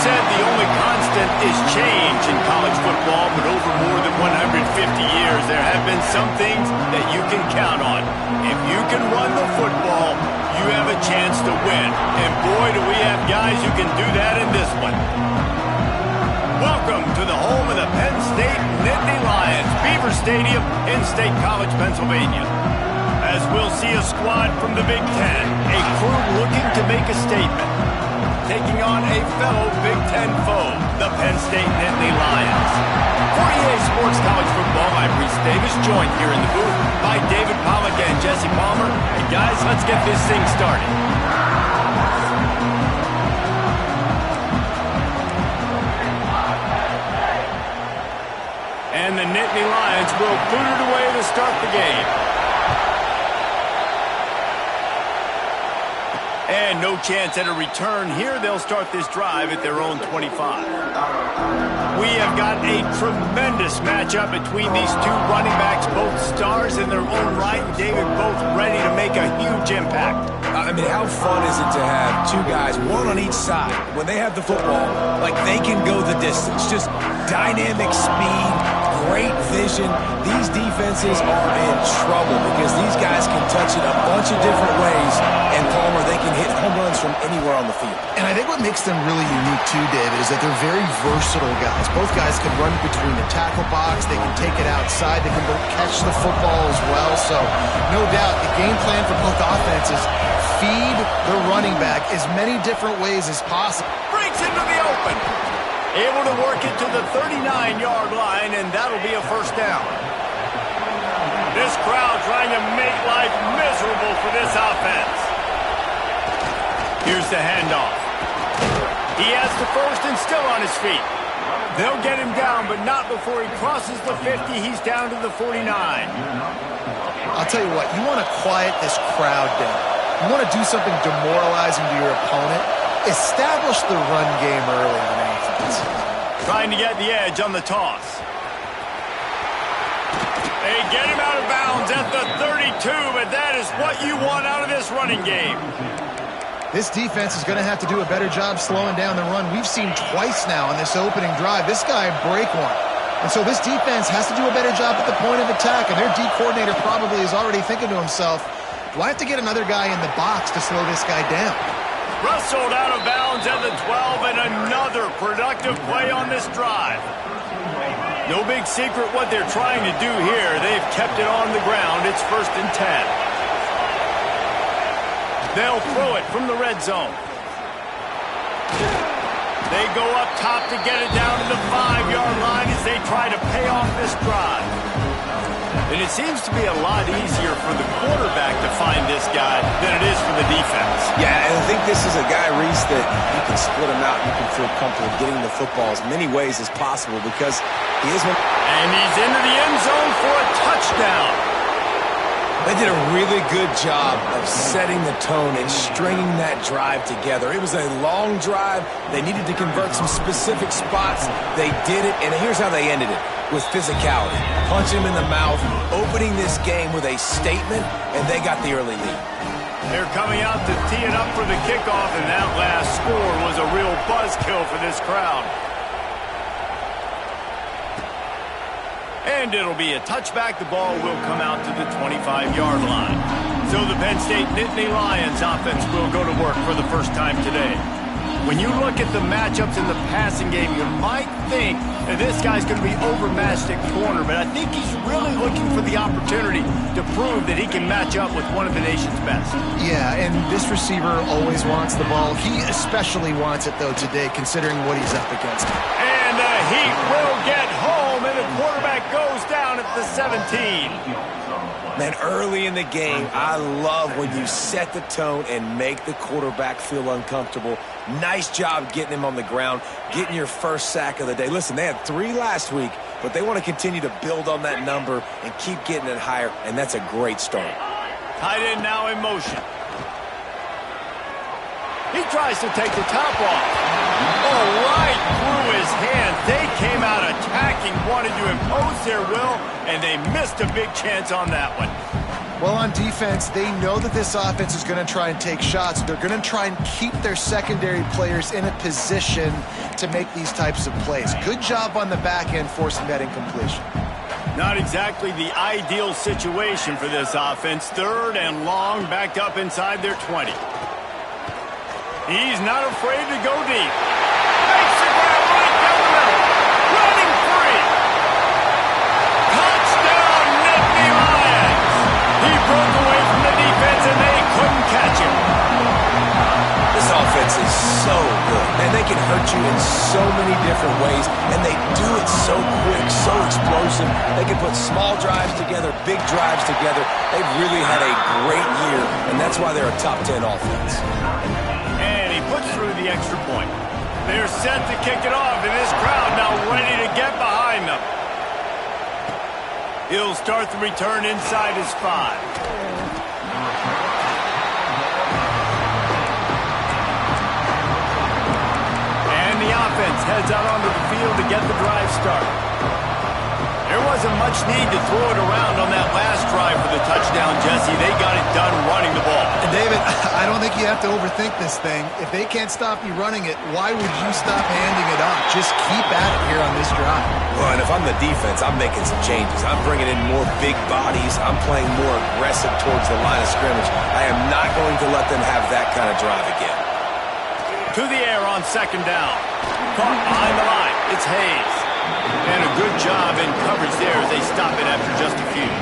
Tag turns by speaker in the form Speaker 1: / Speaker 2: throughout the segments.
Speaker 1: said the only constant is change in college football, but over more than 150 years, there have been some things that you can count on. If you can run the football, you have a chance to win. And boy, do we have guys who can do that in this one. Welcome to the home of the Penn State Nittany Lions, Beaver Stadium in State College, Pennsylvania. As we'll see a squad from the Big Ten, a crew looking to make a statement, taking on a fellow Big Ten foe, the Penn State Nittany Lions. For EA Sports College Football, I'm Reese Davis, joined here in the booth by David Pollack and Jesse Palmer. And guys, let's get this thing started. And the Nittany Lions will boot it away to start the game. And no chance at a return here. They'll start this drive at their own 25. We have got a tremendous matchup between these two running backs, both stars in their own right, and David, both ready to make a huge impact.
Speaker 2: I mean, how fun is it to have two guys, one on each side, when they have the football, like they can go the distance. Just dynamic speed, great vision. These defenses are in trouble because these guys can touch it a bunch of different ways, and Palmer, they can hit home runs from anywhere on the field.
Speaker 3: And I think what makes them really unique too, David, is that they're very versatile guys. Both guys can run between the tackle box, they can take it outside, they can both catch the football as well. So no doubt the game plan for both offenses, feed the running back as many different ways as possible.
Speaker 1: Breaks into the open. Able to work it to the 39-yard line, and that'll be a first down. This crowd trying to make life miserable for this offense. Here's the handoff. He has the first and still on his feet. They'll get him down, but not before he crosses the 50. He's down to the 49.
Speaker 3: I'll tell you what, you want to quiet this crowd down. You want to do something demoralizing to your opponent. Establish the run game early on offense.
Speaker 1: Trying to get the edge on the toss. They get him out of bounds at the 32, but that is what you want out of this running game.
Speaker 3: This defense is going to have to do a better job slowing down the run. We've seen twice now in this opening drive. This guy break one. And so this defense has to do a better job at the point of attack, and their D coordinator probably is already thinking to himself, do I have to get another guy in the box to slow this guy down?
Speaker 1: Rustled out of bounds at the 12, and another productive play on this drive. No big secret what they're trying to do here. They've kept it on the ground. It's 1st and 10. They'll throw it from the red zone. They go up top to get it down to the 5-yard line as they try to pay off this drive. And it seems to be a lot easier for the quarterback to find this guy than it is for the defense.
Speaker 2: Yeah, and I think this is a guy, Reese, that you can split him out. You can feel comfortable getting the football as many ways as possible because he is one.
Speaker 1: And he's into the end zone for a touchdown.
Speaker 2: They did a really good job of setting the tone and stringing that drive together. It was a long drive. They needed to convert some specific spots. They did it, and here's how they ended it, with physicality. Punching him in the mouth, opening this game with a statement, and they got the early lead.
Speaker 1: They're coming out to tee it up for the kickoff, and that last score was a real buzzkill for this crowd. And it'll be a touchback. The ball will come out to the 25-yard line. So the Penn State Nittany Lions offense will go to work for the first time today. When you look at the matchups in the passing game, you might think that this guy's going to be overmatched at corner, but I think he's really looking for the opportunity to prove that he can match up with one of the nation's best.
Speaker 3: Yeah, and this receiver always wants the ball. He especially wants it, though, today, considering what he's up against.
Speaker 1: And the Heat will get home, and the quarterback goes down at the 17.
Speaker 2: Man, early in the game, I love when you set the tone and make the quarterback feel uncomfortable. Nice job getting him on the ground, getting your first sack of the day. Listen, they had 3 last week, but they want to continue to build on that number and keep getting it higher, and that's a great start.
Speaker 1: Tight end now in motion. He tries to take the top off. Oh, right through his hands. They came out attacking, wanted to impose their will, and they missed a big chance on that one.
Speaker 3: Well, on defense, they know that this offense is going to try and take shots. They're going to try and keep their secondary players in a position to make these types of plays. Good job on the back end forcing that incompletion.
Speaker 1: Not exactly the ideal situation for this offense. 3rd and long, backed up inside their 20. He's not afraid to go deep. Makes the grab right down the middle. Running free. Touchdown, Nittany Lions. He broke away from the defense and they couldn't catch him.
Speaker 2: This offense is so good, and they can hurt you in so many different ways, and they do it so quick, so explosive. They can put small drives together, big drives together. They've really had a great year, and that's why they're a top 10 offense.
Speaker 1: And he puts through the extra point. They're set to kick it off, and this crowd now ready to get behind them. He'll start the return inside his 5. The offense heads out onto the field to get the drive started. There wasn't much need to throw it around on that last drive for the touchdown, Jesse. They got it done running the ball.
Speaker 3: And David, I don't think you have to overthink this thing. If they can't stop you running it, why would you stop handing it off? Just keep at it here on this drive.
Speaker 2: Well, and if I'm the defense, I'm making some changes. I'm bringing in more big bodies. I'm playing more aggressive towards the line of scrimmage. I am not going to let them have that kind of drive again.
Speaker 1: To the air on 2nd down. Caught behind the line. It's Hayes. And a good job in coverage there as they stop it after just a few.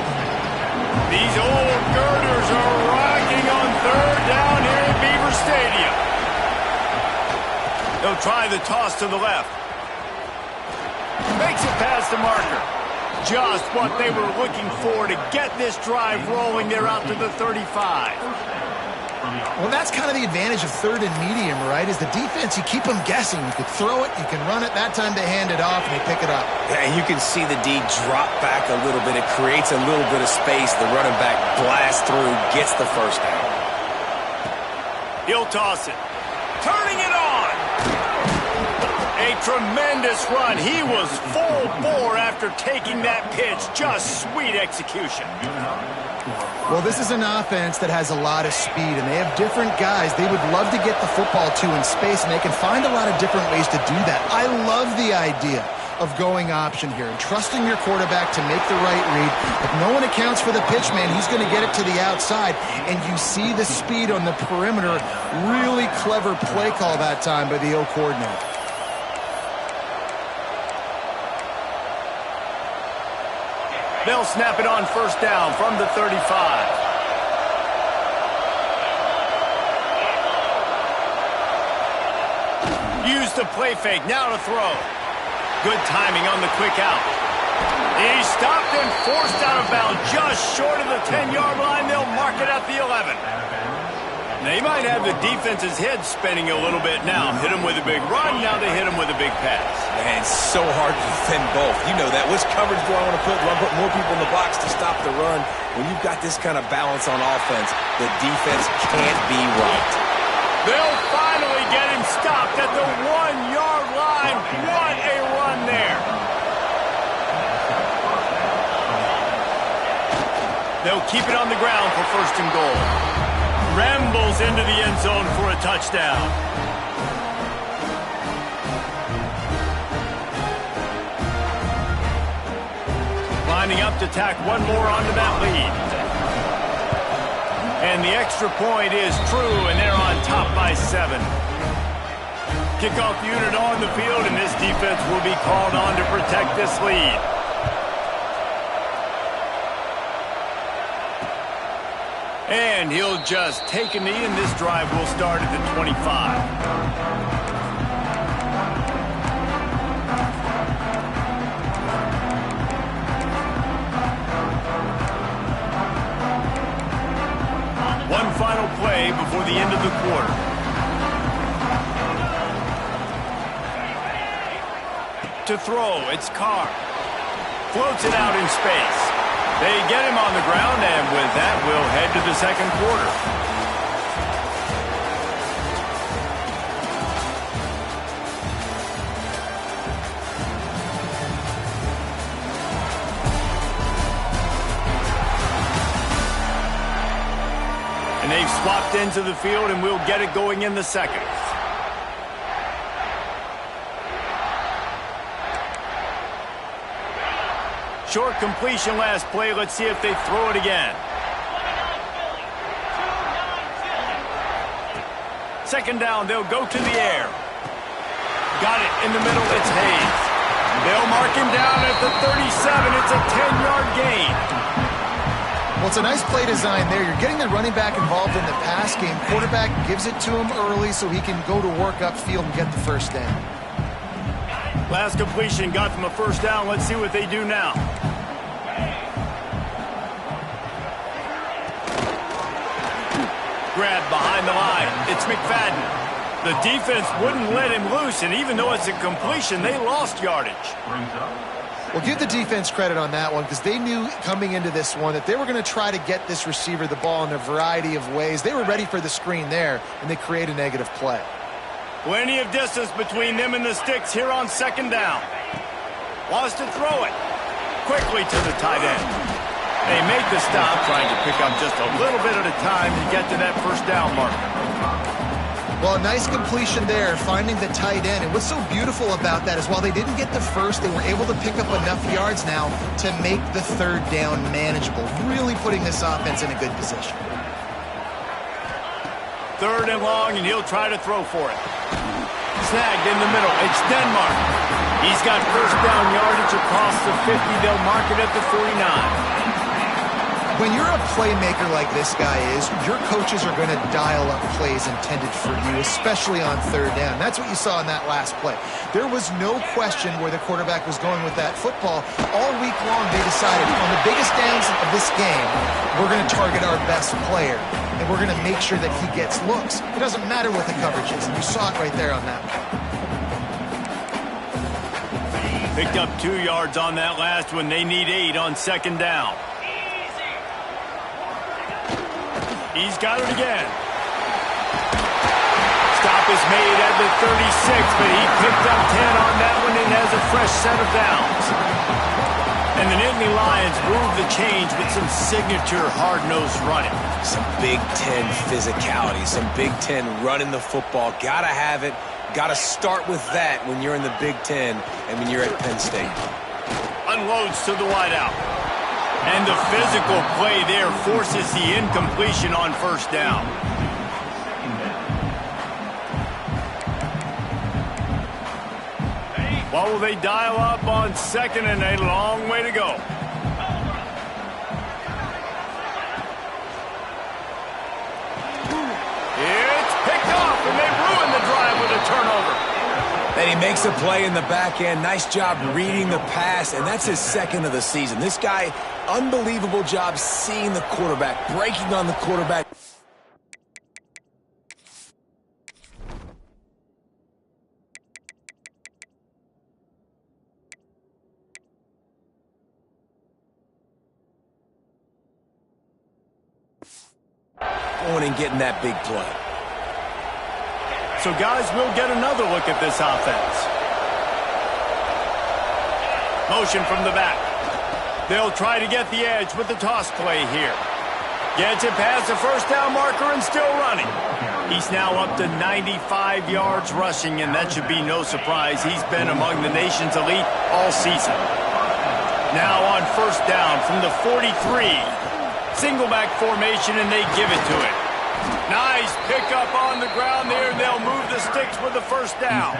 Speaker 1: These old girders are rocking on 3rd down here at Beaver Stadium. They'll try the toss to the left. Makes it past the marker. Just what they were looking for to get this drive rolling. They're out to the 35.
Speaker 3: Well, that's kind of the advantage of 3rd and medium, right? Is the defense, you keep them guessing. You could throw it, you can run it. That time they hand it off and they pick it up.
Speaker 2: Yeah, and you can see the D drop back a little bit. It creates a little bit of space. The running back blasts through, gets the 1st down.
Speaker 1: He'll toss it. Turning it on. A tremendous run. He was full bore after taking that pitch. Just sweet execution.
Speaker 3: Well, this is an offense that has a lot of speed, and they have different guys they would love to get the football to in space, and they can find a lot of different ways to do that. I love the idea of going option here and trusting your quarterback to make the right read. If no one accounts for the pitch man, he's going to get it to the outside, and you see the speed on the perimeter. Really clever play call that time by the O coordinator.
Speaker 1: They'll snap it on 1st down from the 35. Use the play fake. Now to throw. Good timing on the quick out. He's stopped and forced out of bounds just short of the 10-yard line. They'll mark it at the 11. They might have the defense's head spinning a little bit now. Hit him with a big run, now they hit him with a big pass.
Speaker 2: Man, it's so hard to defend both. You know that. Which coverage do I want to put? Do I put more people in the box to stop the run? When you've got this kind of balance on offense, the defense can't be right.
Speaker 1: They'll finally get him stopped at the 1-yard line. What a run there. They'll keep it on the ground for 1st and goal. Rambles into the end zone for a touchdown. Lining up to tack one more onto that lead. And the extra point is true, and they're on top by 7. Kickoff unit on the field, and this defense will be called on to protect this lead. And he'll just take a knee, and this drive will start at the 25. One final play before the end of the quarter. To throw, it's Carr. Floats it out in space. They get him on the ground, and with that, we'll head to the 2nd quarter. And they've swapped into the field, and we'll get it going in the second. Short completion last play. Let's see if they throw it again. Second down, they'll go to the air. Got it in the middle, it's Hayes. They'll mark him down at the 37. It's a 10-yard gain.
Speaker 3: Well, it's a nice play design there. You're getting the running back involved in the pass game. Quarterback gives it to him early so he can go to work upfield and get the first down.
Speaker 1: Last completion got them a first down. Let's see what they do now. Grab behind the line. It's McFadden. The defense wouldn't let him loose, and even though it's a completion, they lost yardage.
Speaker 3: Well, give the defense credit on that one because they knew coming into this one that they were going to try to get this receiver the ball in a variety of ways. They were ready for the screen there, and they create a negative play.
Speaker 1: Plenty of distance between them and the sticks here on second down. Wants to throw it. Quickly to the tight end. They make the stop, trying to pick up just a little bit at a time to get to that first down marker.
Speaker 3: Well, a nice completion there, finding the tight end. And what's so beautiful about that is while they didn't get the first, they were able to pick up enough yards now to make the third down manageable, really putting this offense in a good position.
Speaker 1: Third and long, and he'll try to throw for it. Snagged in the middle. It's Denmark. He's got first down yardage across the 50. They'll mark it at the 49.
Speaker 3: When you're a playmaker like this guy is, your coaches are going to dial up plays intended for you, especially on third down. That's what you saw in that last play. There was no question where the quarterback was going with that football. All week long, they decided on the biggest downs of this game, we're going to target our best player, and we're going to make sure that he gets looks. It doesn't matter what the coverage is, and you saw it right there on that one.
Speaker 1: Picked up 2 yards on that last one. They need 8 on second down. He's got it again. Stop is made at the 36, but he picked up 10 on that one and has a fresh set of downs. And the Nittany Lions move the change with some signature hard-nosed running.
Speaker 2: Some Big Ten physicality, some Big Ten running the football. Gotta have it. Gotta start with that when you're in the Big Ten and when you're at Penn State.
Speaker 1: Unloads to the wideout. And the physical play there forces the incompletion on first down. What will they dial up on second, and a long way to go? It's picked off, and they ruin the drive with a turnover.
Speaker 2: And he makes a play in the back end. Nice job reading the pass, and that's his second of the season. This guy, unbelievable job seeing the quarterback, breaking on the quarterback. Going and getting that big play.
Speaker 1: So, guys, we'll get another look at this offense. Motion from the back. They'll try to get the edge with the toss play here. Gets it past the first down marker and still running. He's now up to 95 yards rushing, and that should be no surprise. He's been among the nation's elite all season. Now on first down from the 43. Single back formation, and they give it to him. Nice pickup on the ground there. They'll move the sticks with the first down.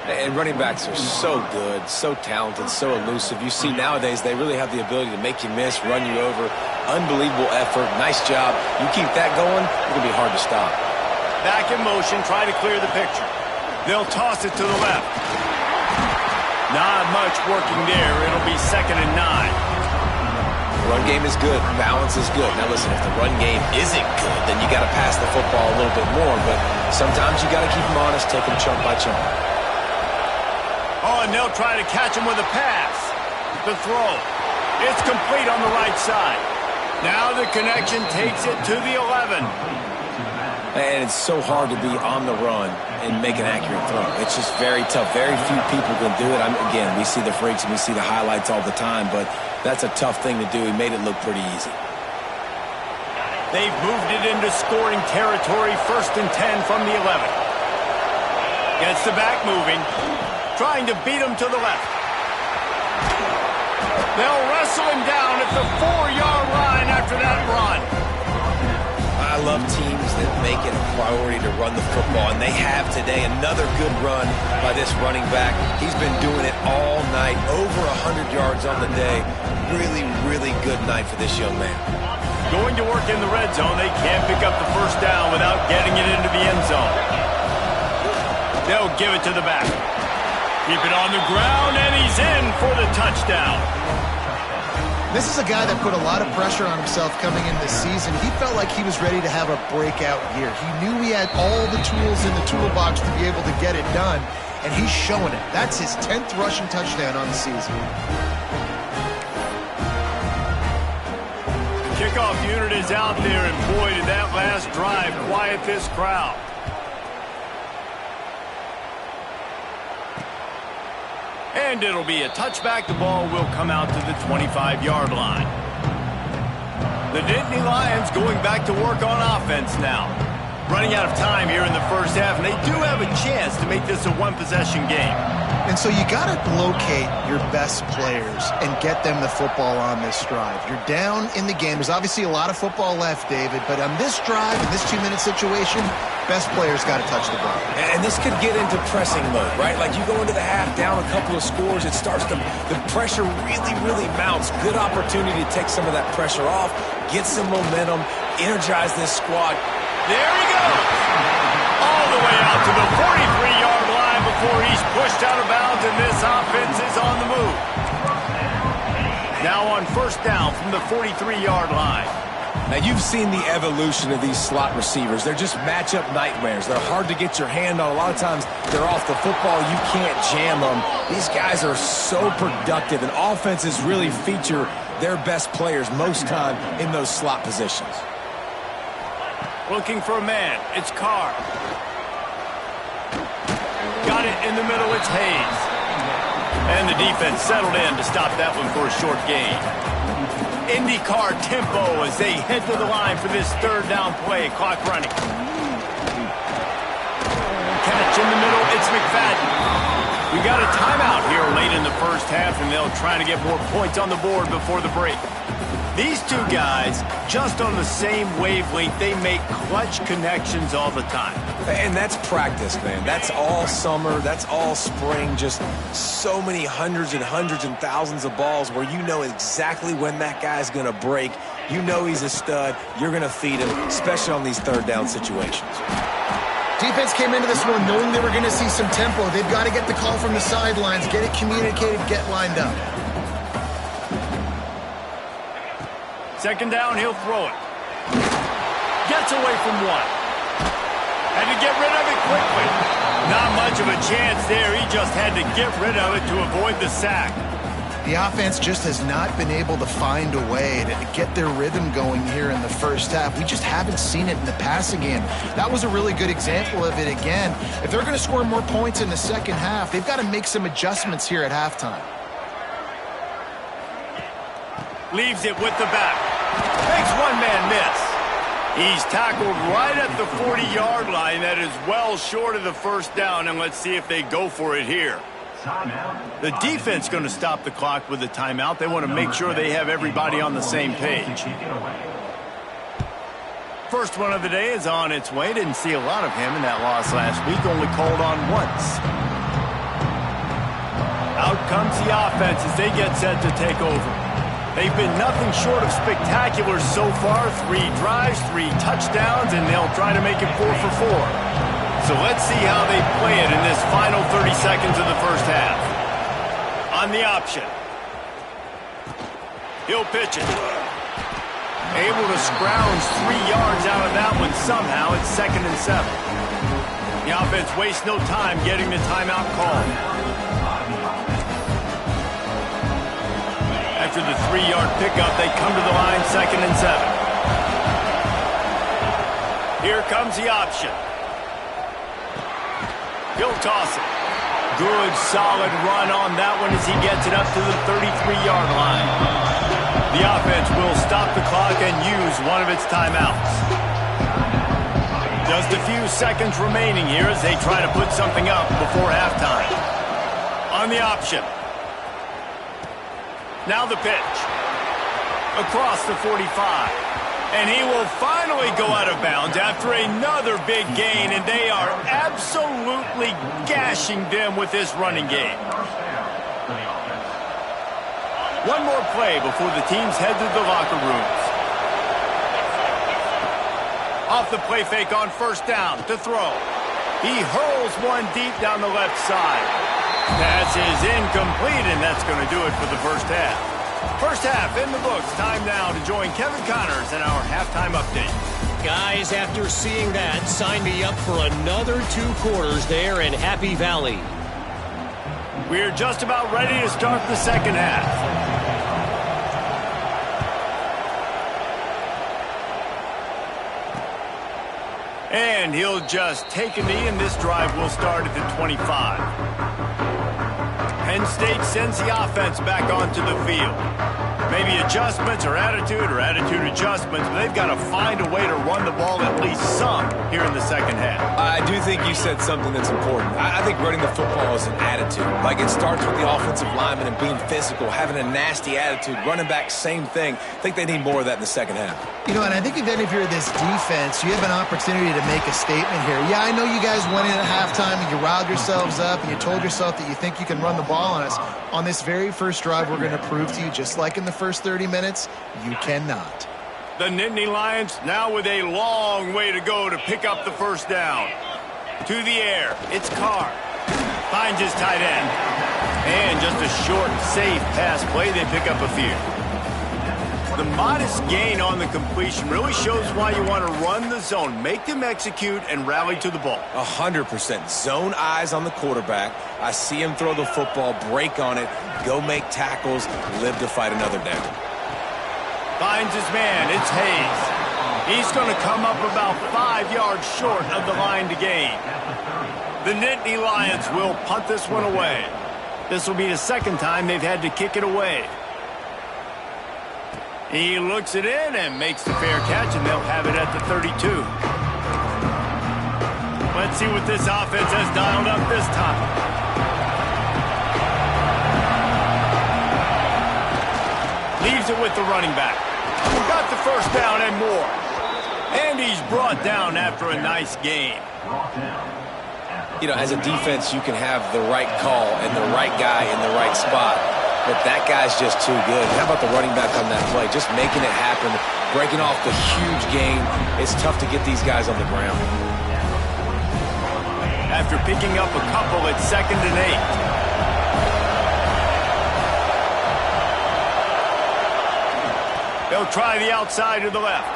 Speaker 2: And running backs are so good, so talented, so elusive. You see nowadays they really have the ability to make you miss, run you over. Unbelievable effort. Nice job. You keep that going, it's going to be hard to stop.
Speaker 1: Back in motion, try to clear the picture. They'll toss it to the left. Not much working there. It'll be 2nd and 9.
Speaker 2: Run game is good. Balance is good. Now listen, if the run game isn't good, then you got to pass the football a little bit more. But sometimes you got to keep them honest, take them chunk by chunk.
Speaker 1: Oh, and they'll try to catch him with a pass. The throw. It's complete on the right side. Now the connection takes it to the 11.
Speaker 2: And it's so hard to be on the run and make an accurate throw. It's just very tough. Very few people can do it. Again, we see the freaks and we see the highlights all the time, but that's a tough thing to do. He made it look pretty easy.
Speaker 1: They've moved it into scoring territory, 1st and 10 from the 11. Gets the back moving, trying to beat him to the left. They'll wrestle him down at the 4-yard line after that run.
Speaker 2: I love teams that make it a priority to run the football, and they have today. Another good run by this running back. He's been doing it all night, over 100 yards on the day. Really, really good night for this young man.
Speaker 1: Going to work in the red zone. They can't pick up the 1st down without getting it into the end zone. They'll give it to the back. Keep it on the ground, and he's in for the touchdown.
Speaker 3: This is a guy that put a lot of pressure on himself coming in this season. He felt like he was ready to have a breakout year. He knew he had all the tools in the toolbox to be able to get it done, and he's showing it. That's his 10th rushing touchdown on the season.
Speaker 1: Kickoff unit is out there, and boy, did that last drive quiet this crowd. And it'll be a touchback. The ball will come out to the 25-yard line. The Nittany Lions going back to work on offense now. Running out of time here in the 1st half, and they do have a chance to make this a one-possession game.
Speaker 3: And so you got to locate your best players and get them the football on this drive. You're down in the game. There's obviously a lot of football left, David, but on this drive, in this 2-minute situation, best players got to touch the ball.
Speaker 2: And this could get into pressing mode, right? Like you go into the half, down a couple of scores, it starts to, the pressure really, really mounts. Good opportunity to take some of that pressure off, get some momentum, energize this squad.
Speaker 1: There he goes! All the way out to the 43-yard line before he's pushed out of bounds, and this offense is on the move. Now on 1st down from the 43-yard line.
Speaker 2: Now, you've seen the evolution of these slot receivers. They're just matchup nightmares. They're hard to get your hand on. A lot of times, they're off the football. You can't jam them. These guys are so productive, and offenses really feature their best players most time in those slot positions.
Speaker 1: Looking for a man. It's Carr. Got it in the middle. It's Hayes. And the defense settled in to stop that one for a short gain. IndyCar tempo as they head to the line for this 3rd down play. Clock running. Catch in the middle. It's McFadden. We got a timeout here late in the 1st half, and they'll try to get more points on the board before the break. These two guys, just on the same wavelength, they make clutch connections all the time.
Speaker 2: And that's practice, man. That's all summer. That's all spring. Just so many hundreds and thousands of balls where you know exactly when that guy's going to break. You know he's a stud. You're going to feed him, especially on these 3rd down situations.
Speaker 3: Defense came into this one knowing they were going to see some tempo. They've got to get the call from the sidelines, get it communicated, get lined up.
Speaker 1: 2nd down, he'll throw it. Gets away from one. Had to get rid of it quickly. Not much of a chance there. He just had to get rid of it to avoid the sack.
Speaker 3: The offense just has not been able to find a way to get their rhythm going here in the 1st half. We just haven't seen it in the passing game. That was a really good example of it again. If they're going to score more points in the 2nd half, they've got to make some adjustments here at halftime.
Speaker 1: Leaves it with the back. Makes one man miss. He's tackled right at the 40-yard line. That is well short of the 1st down, and let's see if they go for it here. The defense going to stop the clock with a timeout. They want to make sure they have everybody on the same page. First one of the day is on its way. Didn't see a lot of him in that loss last week. Only called on once. Out comes the offense as they get set to take over. They've been nothing short of spectacular so far. 3 drives, 3 touchdowns, and they'll try to make it 4 for 4. So let's see how they play it in this final 30 seconds of the 1st half. On the option. He'll pitch it. Able to scrounge 3 yards out of that one somehow. It's 2nd and 7. The offense wastes no time getting the timeout called. After the 3-yard pickup, they come to the line, 2nd and 7. Here comes the option. He'll toss it. Good, solid run on that one as he gets it up to the 33-yard line. The offense will stop the clock and use one of its timeouts. Just a few seconds remaining here as they try to put something up before halftime. On the option. Now the pitch. Across the 45. And he will finally go out of bounds after another big gain, and they are absolutely gashing them with this running game. One more play before the teams head to the locker rooms. Off the play fake on first down to throw. He hurls one deep down the left side. Pass is incomplete, and that's going to do it for the first half. First half in the books. Time now to join Kevin Connors in our halftime update.
Speaker 4: Guys, after seeing that, sign me up for another 2 quarters there in Happy Valley.
Speaker 1: We're just about ready to start the second half. And he'll just take a knee, and this drive will start at the 25. Penn State sends the offense back onto the field. Maybe adjustments or attitude adjustments, but they've got to find a way to run the ball at least some here in the second half.
Speaker 2: I do think you said something that's important. I think running the football is an attitude. Like, it starts with the offensive lineman and being physical, having a nasty attitude. Running back, same thing. I think they need more of that in the second half.
Speaker 3: You know, and I think then if you're this defense, you have an opportunity to make a statement here. Yeah, I know you guys went in at halftime and you riled yourselves up and you told yourself that you think you can run the ball on us. On this very first drive, we're going to prove to you, just like in the first 30 minutes, you cannot.
Speaker 1: The Nittany Lions now with a long way to go to pick up the first down. To the air, it's Carr. Finds his tight end. And just a short, safe pass play, they pick up a few. The modest gain on the completion really shows why you want to run the zone. Make them execute and rally to the ball.
Speaker 2: 100%. Zone eyes on the quarterback. I see him throw the football, break on it, go make tackles, live to fight another down.
Speaker 1: Finds his man. It's Hayes. He's going to come up about 5 yards short of the line to gain. The Nittany Lions will punt this one away. This will be the second time they've had to kick it away. He looks it in and makes the fair catch, and they'll have it at the 32. Let's see what this offense has dialed up this time. Leaves it with the running back. Got the first down and more. And he's brought down after a nice gain.
Speaker 2: You know, as a defense, you can have the right call and the right guy in the right spot. But that guy's just too good. How about the running back on that play? Just making it happen, breaking off the huge gain. It's tough to get these guys on the ground.
Speaker 1: After picking up a couple, it's 2nd and 8. They'll try the outside to the left.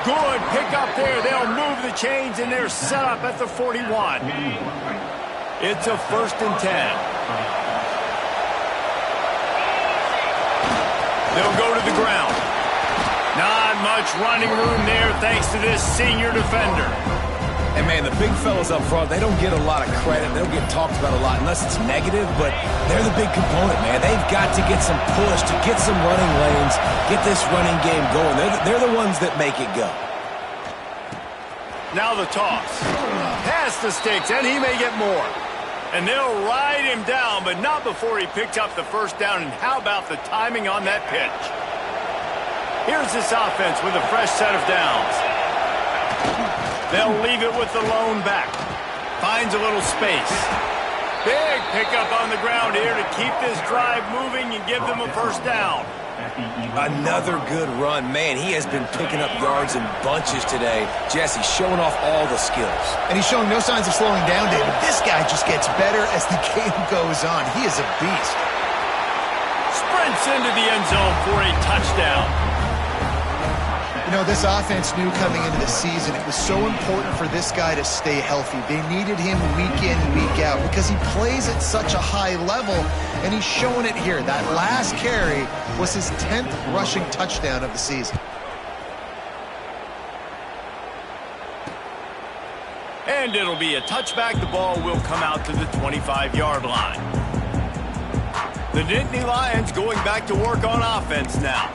Speaker 1: Good pick up there. They'll move the chains, and they're set up at the 41. It's a 1st and 10. They'll go to the ground. Not much running room there thanks to this senior defender.
Speaker 2: And, man, the big fellas up front, they don't get a lot of credit. They don't get talked about a lot unless it's negative, but they're the big component, man. They've got to get some push, to get some running lanes, get this running game going. They're the ones that make it go.
Speaker 1: Now the toss. Past the sticks, and he may get more. And they'll ride him down, but not before he picks up the first down. And how about the timing on that pitch? Here's this offense with a fresh set of downs. They'll leave it with the lone back. Finds a little space. Big pickup on the ground here to keep this drive moving and give them a first down.
Speaker 2: Another good run. Man, he has been picking up yards in bunches today. Jesse showing off all the skills.
Speaker 3: And he's showing no signs of slowing down, David. This guy just gets better as the game goes on. He is a beast.
Speaker 1: Sprints into the end zone for a touchdown.
Speaker 3: You know, this offense knew coming into the season it was so important for this guy to stay healthy. They needed him week in, week out because he plays at such a high level, and he's showing it here. That last carry was his 10th rushing touchdown of the season.
Speaker 1: And it'll be a touchback. The ball will come out to the 25-yard line. The Nittany Lions going back to work on offense now.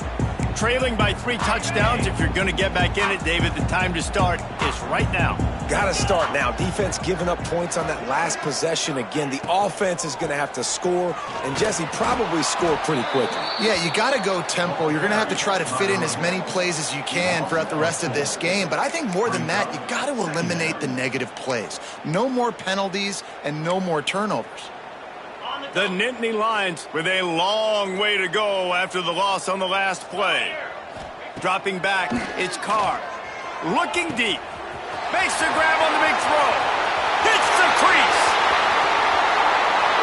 Speaker 1: Trailing by 3 touchdowns. If you're going to get back in it, David, the time to start is right now.
Speaker 2: Got to start now. Defense giving up points on that last possession. Again, the offense is going to have to score, and Jesse probably score pretty quickly.
Speaker 3: Yeah, you got to go tempo. You're going to have to try to fit in as many plays as you can throughout the rest of this game. But I think more than that, you got to eliminate the negative plays. No more penalties and no more turnovers.
Speaker 1: The Nittany Lions with a long way to go after the loss on the last play. Dropping back, it's Carr. Looking deep. Makes the grab on the big throw. Hits the crease.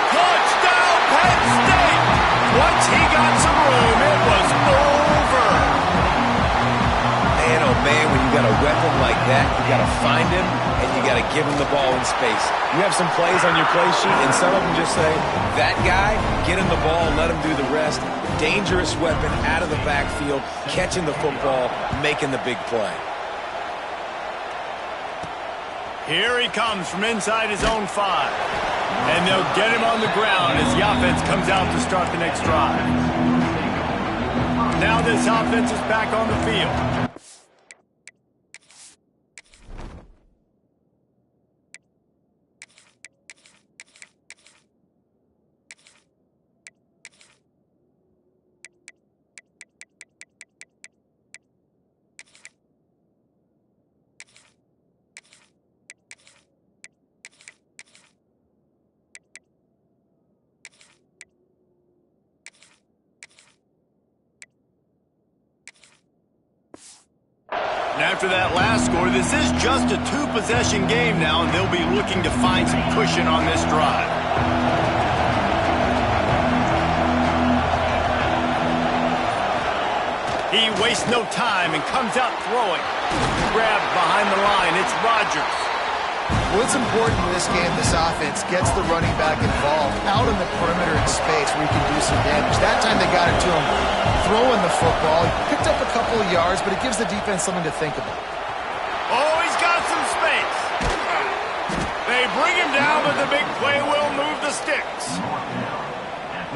Speaker 1: Touchdown, Penn State. Once he got some room, it was over.
Speaker 2: Man, oh man, when you got a weapon like that, you got to find him, and you got to give him the ball in space. You have some plays on your play sheet, and some of them just say, that guy, get him the ball, let him do the rest. Dangerous weapon out of the backfield, catching the football, making the big play.
Speaker 1: Here he comes from inside his own 5. And they'll get him on the ground as the offense comes out to start the next drive. Now this offense is back on the field. And after that last score, this is just a 2-possession game now, and they'll be looking to find some cushion on this drive. He wastes no time and comes out throwing. Grab behind the line. It's Rodgers.
Speaker 3: Well, it's important in this game, this offense gets the running back involved out in the perimeter in space where he can do some damage. That time they got it to him throwing the football. He picked up a couple of yards, but it gives the defense something to think about.
Speaker 1: Oh, he's got some space. They bring him down, but the big play will move the sticks.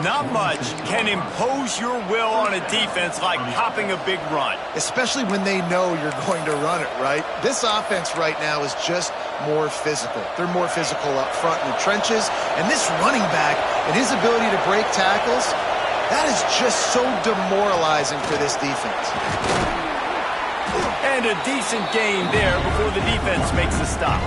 Speaker 1: Not much can impose your will on a defense like popping a big run.
Speaker 3: Especially when they know you're going to run it, right? This offense right now is just more physical. They're more physical up front in the trenches. And this running back and his ability to break tackles, that is just so demoralizing for this defense.
Speaker 1: And a decent gain there before the defense makes the stop.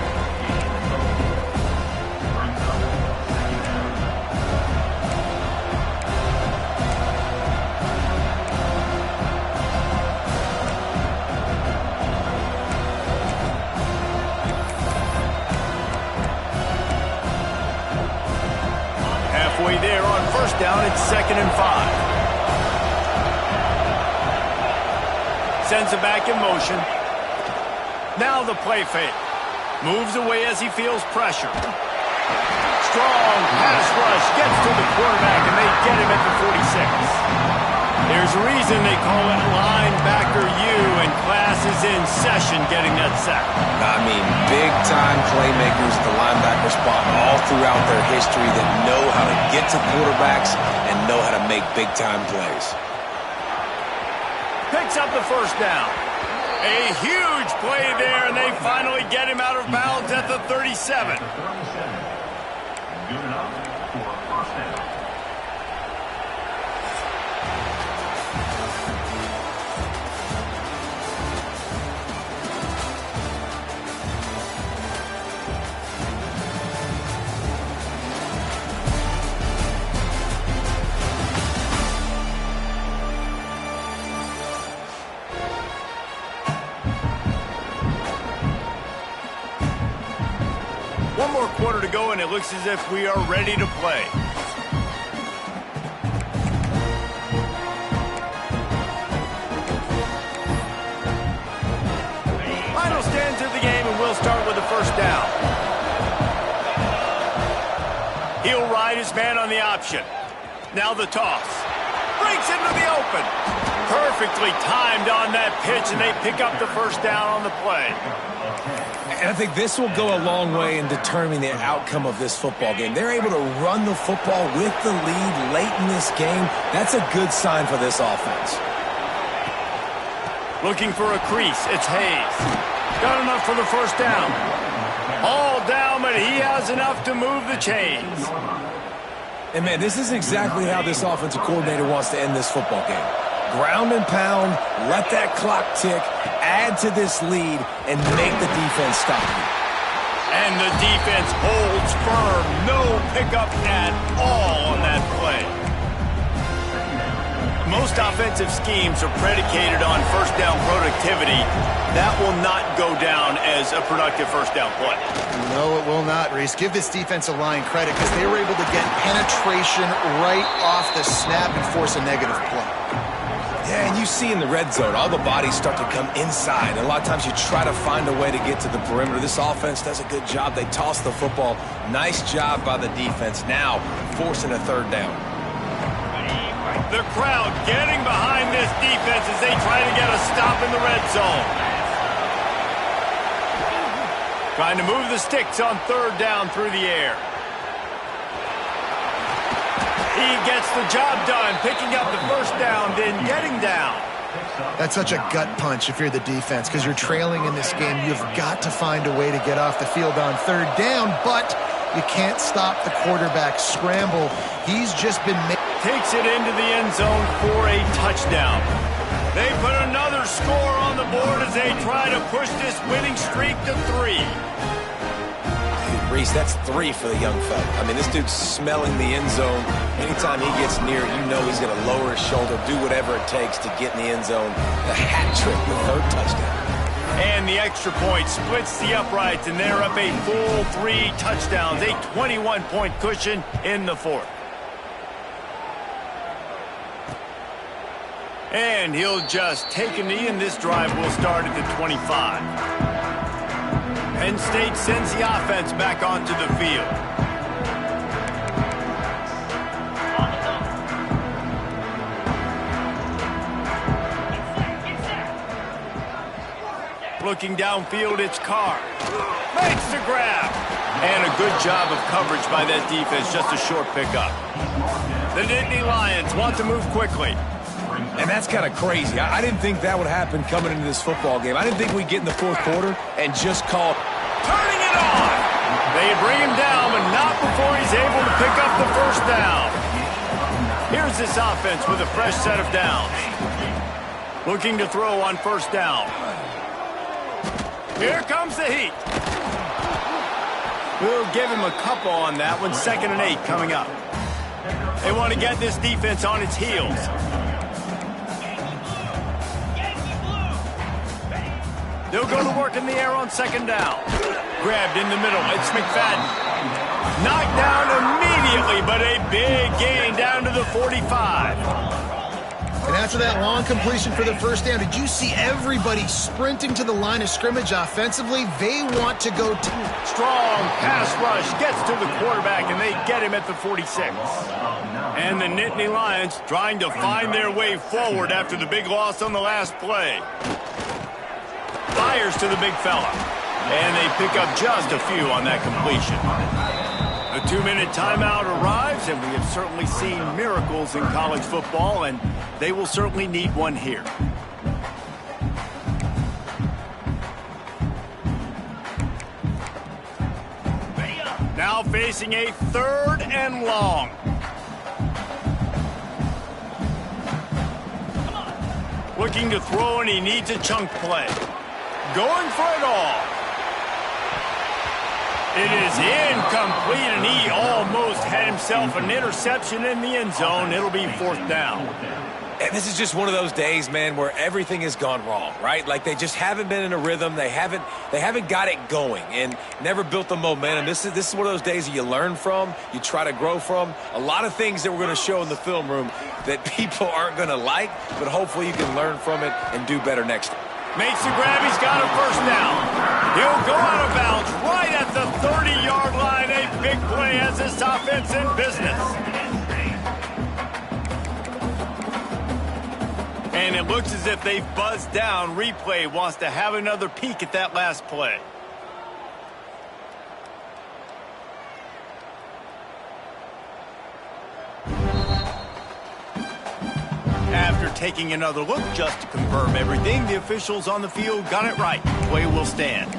Speaker 1: Halfway there on first down, it's 2nd and 5. Sends it back in motion. Now the play fake. Moves away as he feels pressure. Strong pass rush. Gets to the quarterback, and they get him at the 46. There's a reason they call it linebacker U, and class is in session getting that sack.
Speaker 2: I mean, big-time playmakers at the linebacker spot all throughout their history that know how to get to quarterbacks and know how to make big-time plays.
Speaker 1: Picks up the first down. A huge play there, and they finally get him out of bounds at the 37. Good enough for first down. One more quarter to go, and it looks as if we are ready to play. Final stands of the game, and we'll start with the first down. He'll ride his man on the option. Now the toss. Breaks into the open. Perfectly timed on that pitch, and they pick up the first down on the play.
Speaker 2: And I think this will go a long way in determining the outcome of this football game. They're able to run the football with the lead late in this game. That's a good sign for this offense.
Speaker 1: Looking for a crease. It's Hayes. Got enough for the first down. All down, but he has enough to move the chains.
Speaker 2: And, man, this is exactly how this offensive coordinator wants to end this football game. Ground and pound, let that clock tick, add to this lead, and make the defense stop you.
Speaker 1: And the defense holds firm. No pickup at all on that play. Most offensive schemes are predicated on first down productivity. That will not go down as a productive first down play.
Speaker 3: No, it will not, Reese. Give this defensive line credit because they were able to get penetration right off the snap and force a negative play.
Speaker 2: Yeah, and you see in the red zone, all the bodies start to come inside. And a lot of times you try to find a way to get to the perimeter. This offense does a good job. They toss the football. Nice job by the defense. Now forcing a third down.
Speaker 1: The crowd getting behind this defense as they try to get a stop in the red zone. Trying to move the sticks on third down through the air. He gets the job done, picking up the first down, then getting down.
Speaker 3: That's such a gut punch if you're the defense because you're trailing in this game. You've got to find a way to get off the field on third down, but you can't stop the quarterback scramble. He's just been
Speaker 1: takes it into the end zone for a touchdown. They put another score on the board as they try to push this winning streak to 3.
Speaker 2: Dude, Reese, that's 3 for the young fella. I mean, this dude's smelling the end zone. Anytime he gets near it, you know he's going to lower his shoulder, do whatever it takes to get in the end zone. The hat trick, the third touchdown.
Speaker 1: And the extra point splits the uprights, and they're up a full 3 touchdowns, a 21-point cushion in the fourth. And he'll just take a knee, and this drive will start at the 25. Penn State sends the offense back onto the field. Looking downfield, it's Carr. Makes the grab. And a good job of coverage by that defense, just a short pickup. The Nittany Lions want to move quickly.
Speaker 2: And that's kind of crazy. I didn't think that would happen coming into this football game. I didn't think we'd get in the fourth quarter and just call.
Speaker 1: Turning it on. They bring him down, but not before he's able to pick up the first down. Here's this offense with a fresh set of downs. Looking to throw on first down. Here comes the heat. We'll give him a couple on that one. 2nd and 8 coming up. They want to get this defense on its heels. They'll go to work in the air on 2nd down. Grabbed in the middle. It's McFadden. Knocked down immediately, but a big gain down to the 45.
Speaker 3: And after that long completion for the first down, did you see everybody sprinting to the line of scrimmage offensively? They want to go
Speaker 1: strong pass rush gets to the quarterback, and they get him at the 46. And the Nittany Lions trying to find their way forward after the big loss on the last play. Fires to the big fella. And they pick up just a few on that completion. The 2-minute timeout arrives, and we have certainly seen miracles in college football, and they will certainly need one here. Now facing a 3rd and long. Looking to throw, and he needs a chunk play. Going for it all. It is incomplete, and he almost had himself an interception in the end zone. It'll be 4th down.
Speaker 2: And this is just one of those days, man, where everything has gone wrong, right? Like they just haven't been in a rhythm. They haven't got it going and never built the momentum. This is one of those days that you learn from, you try to grow from. A lot of things that we're going to show in the film room that people aren't going to like, but hopefully you can learn from it and do better next time.
Speaker 1: Makes the grab. He's got a first down. He'll go out of bounds right at the 30-yard line. A big play as this offense in business. And And it looks as if they've buzzed down. Replay wants to have another peek at that last play. After taking another look just to confirm everything, the officials on the field got it right. Play will stand.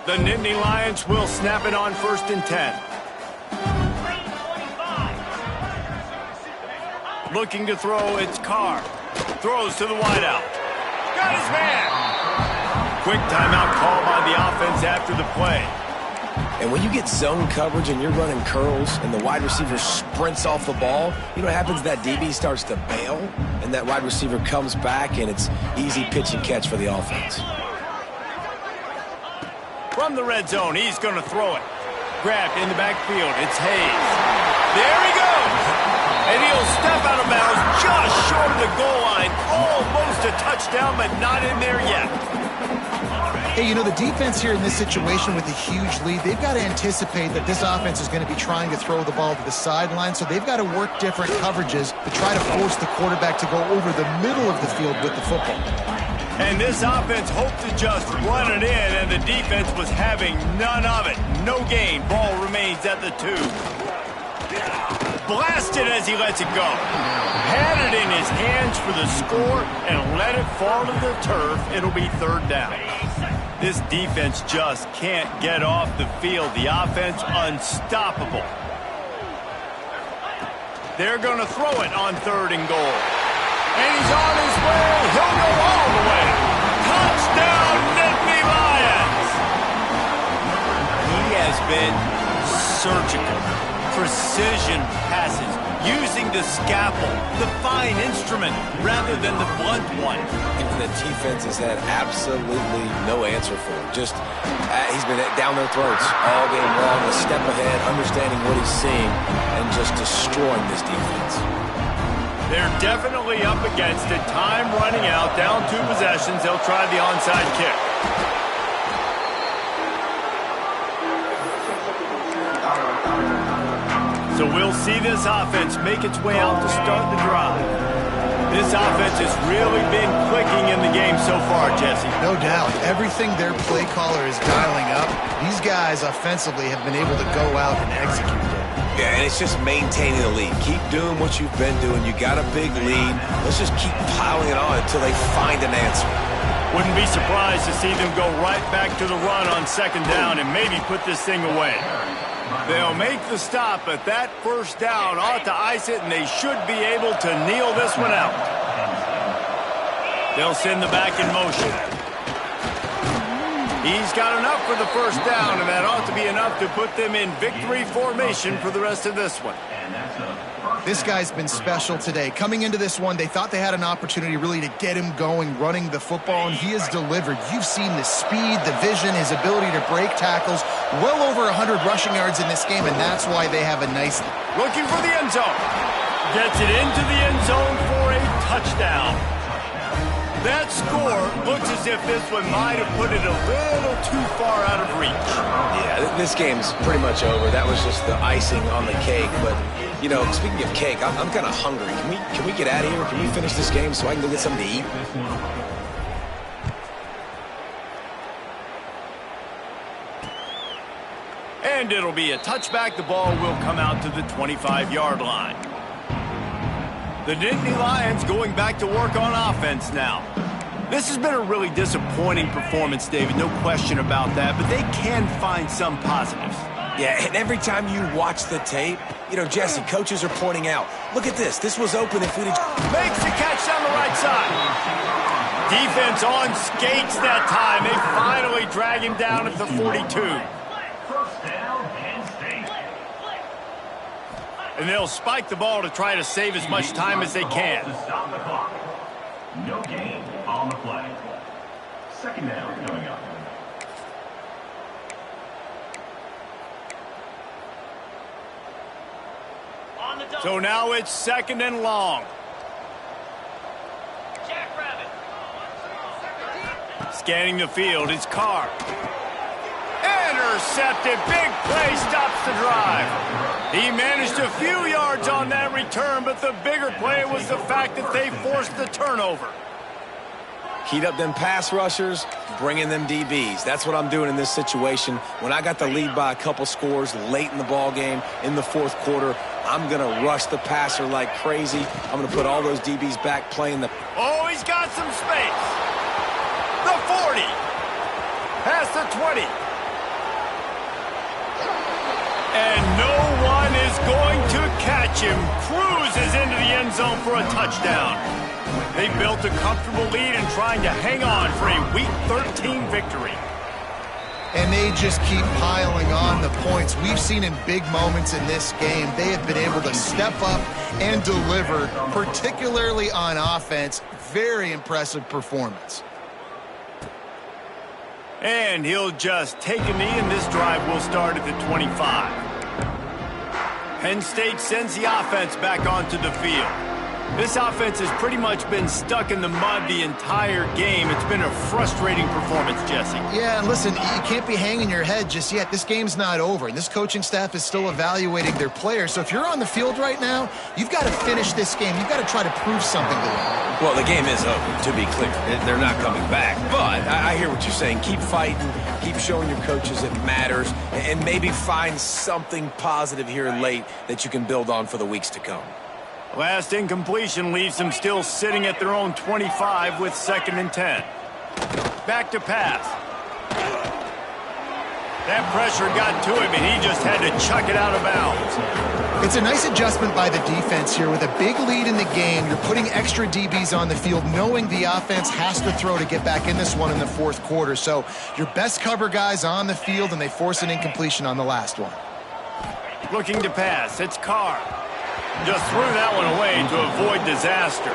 Speaker 1: The Nittany Lions will snap it on 1st and 10. Looking to throw, it's Carr. Throws to the wideout. Got his man. Quick timeout call by the offense after the play.
Speaker 2: And when you get zone coverage and you're running curls and the wide receiver sprints off the ball, you know what happens? That DB starts to bail, and that wide receiver comes back, and it's easy pitch and catch for the offense.
Speaker 1: From the red zone, he's going to throw it. Grabbed in the backfield, it's Hayes. There he goes! And he'll step out of bounds just short of the goal line. Almost a touchdown, but not in there yet.
Speaker 3: Hey, you know, the defense here in this situation with a huge lead, they've got to anticipate that this offense is going to be trying to throw the ball to the sideline, so they've got to work different coverages to try to force the quarterback to go over the middle of the field with the football.
Speaker 1: And this offense hoped to just run it in, and the defense was having none of it. No gain. Ball remains at the 2. Blasted as he lets it go. Had it in his hands for the score and let it fall to the turf. It'll be 3rd down. This defense just can't get off the field. The offense unstoppable. They're going to throw it on 3rd and goal. And he's on his way. He'll go all the way. Touchdown, Nittany Lions! He has been surgical. Precision passes, using the scalpel, the fine instrument, rather than the blunt one.
Speaker 2: And the defense has had absolutely no answer for him. Just, he's been down their throats all game long, a step ahead, understanding what he's seeing, and just destroying this defense.
Speaker 1: They're definitely up against it. Time running out, down 2 possessions. They'll try the onside kick. So we'll see this offense make its way out to start the drive. This offense has really been clicking in the game so far, Jesse.
Speaker 3: No doubt. Everything their play caller is dialing up, these guys offensively have been able to go out and execute it.
Speaker 2: Yeah, and it's just maintaining the lead. Keep doing what you've been doing. You got a big lead. Let's just keep piling it on until they find an answer.
Speaker 1: Wouldn't be surprised to see them go right back to the run on 2nd down and maybe put this thing away. They'll make the stop, but that 1st down ought to ice it, and they should be able to kneel this one out. They'll send the back in motion. He's got enough for the 1st down, and that ought to be enough to put them in victory formation for the rest of this one.
Speaker 3: This guy's been special today. Coming into this one, they thought they had an opportunity really to get him going, running the football, and he has delivered. You've seen the speed, the vision, his ability to break tackles. Well over 100 rushing yards in this game, and that's why they have a nice...
Speaker 1: Looking for the end zone. Gets it into the end zone for a touchdown. That score looks as if this one might have put it a little too far out of reach.
Speaker 2: Yeah, this game's pretty much over. That was just the icing on the cake. But, you know, speaking of cake, I'm kind of hungry. Can we get out of here? Can we finish this game so I can go get something to eat?
Speaker 1: And it'll be a touchback. The ball will come out to the 25-yard line. The Nittany Lions going back to work on offense now. This has been a really disappointing performance, David, no question about that, but they can find some positives.
Speaker 2: Yeah, and every time you watch the tape, you know, Jesse, coaches are pointing out, look at this. This was open if we'd have...
Speaker 1: Makes the catch down the right side. Defense on skates that time. They finally drag him down at the 42. And they'll spike the ball to try to save as much time as they can.
Speaker 5: No gain on the play. 2nd down coming up.
Speaker 1: So now it's 2nd and long. Scanning the field, it's Carr. Intercepted! intercepted. Big play stops the drive. He managed a few yards on that return, but the bigger play was the fact that they forced the turnover.
Speaker 2: Heat up them pass rushers, bring in them DBs. That's what I'm doing in this situation. When I got the lead by a couple scores late in the ball game, in the fourth quarter, I'm going to rush the passer like crazy. I'm going to put all those DBs back playing the...
Speaker 1: Oh, he's got some space. The 40. Past the 20. And no one is going to catch him. Cruises into the end zone for a touchdown. They built a comfortable lead and trying to hang on for a Week 13 victory.
Speaker 3: And they just keep piling on the points. We've seen in big moments in this game, they have been able to step up and deliver, particularly on offense. Very impressive performance.
Speaker 1: And he'll just take a knee, and this drive will start at the 25. Penn State sends the offense back onto the field. This offense has pretty much been stuck in the mud the entire game. It's been a frustrating performance, Jesse.
Speaker 3: Yeah, and listen, you can't be hanging your head just yet. This game's not over, and this coaching staff is still evaluating their players. So if you're on the field right now, you've got to finish this game. You've got to try to prove something to them.
Speaker 2: Well, the game is over, to be clear. They're not coming back. But I hear what you're saying. Keep fighting. Keep showing your coaches it matters. And maybe find something positive here late that you can build on for the weeks to come.
Speaker 1: Last incompletion leaves them still sitting at their own 25 with 2nd and 10. Back to pass. That pressure got to him, and he just had to chuck it out of bounds.
Speaker 3: It's a nice adjustment by the defense here. With a big lead in the game, you're putting extra DBs on the field, knowing the offense has to throw to get back in this one in the fourth quarter. So your best cover guys on the field, and they force an incompletion on the last one.
Speaker 1: Looking to pass. It's Carr. Just threw that one away to avoid disaster.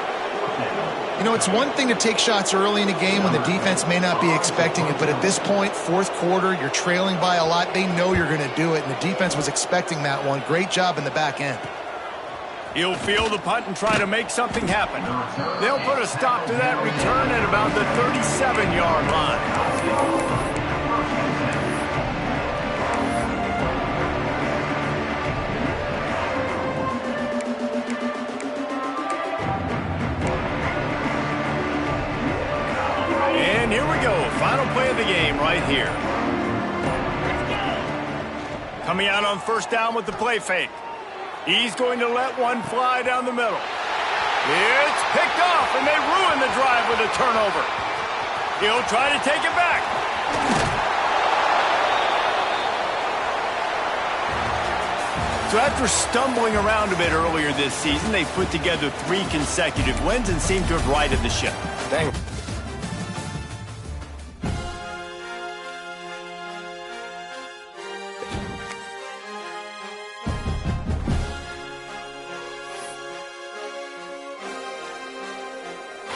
Speaker 3: You know, it's one thing to take shots early in a game when the defense may not be expecting it, but at this point, fourth quarter, you're trailing by a lot. They know you're going to do it, and the defense was expecting that one. Great job in the back end.
Speaker 1: He'll field the punt and try to make something happen. They'll put a stop to that return at about the 37-yard line. And here we go, final play of the game right here. Coming out on first down with the play fake. He's going to let one fly down the middle. It's picked off, and they ruin the drive with a turnover. He'll try to take it back. So after stumbling around a bit earlier this season, they put together 3 consecutive wins and seem to have righted the ship.
Speaker 2: Dang.